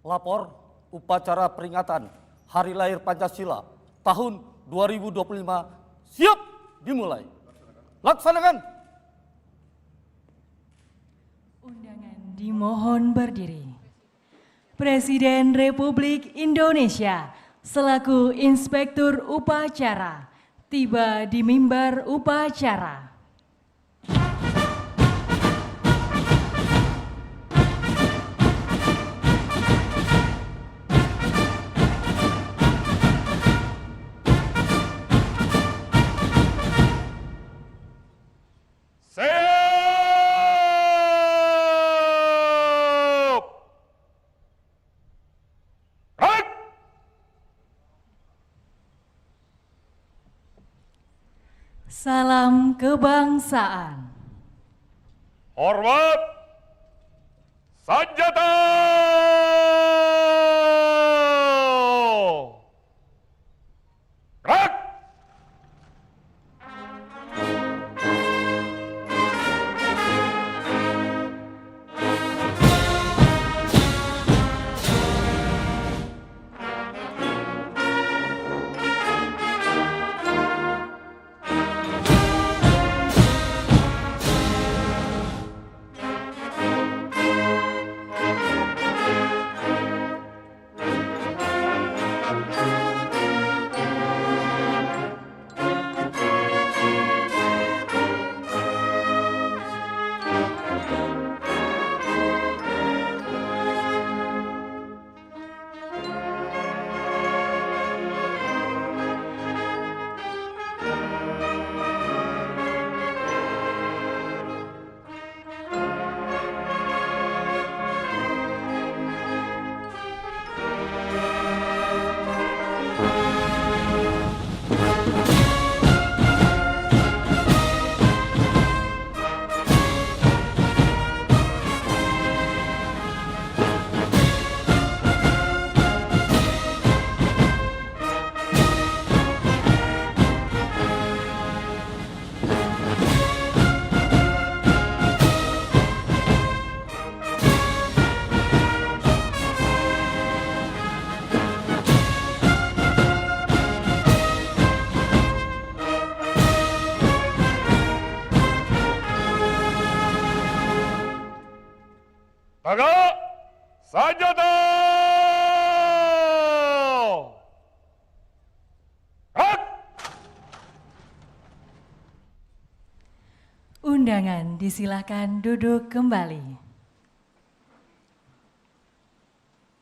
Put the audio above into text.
Lapor upacara peringatan Hari Lahir Pancasila tahun 2025 siap dimulai. Laksanakan. Undangan dimohon berdiri. Presiden Republik Indonesia selaku Inspektur Upacara tiba di mimbar upacara. Salam kebangsaan. Hormat senjata. Gerak. Tegak senjata. Gerak. Undangan disilakan duduk kembali.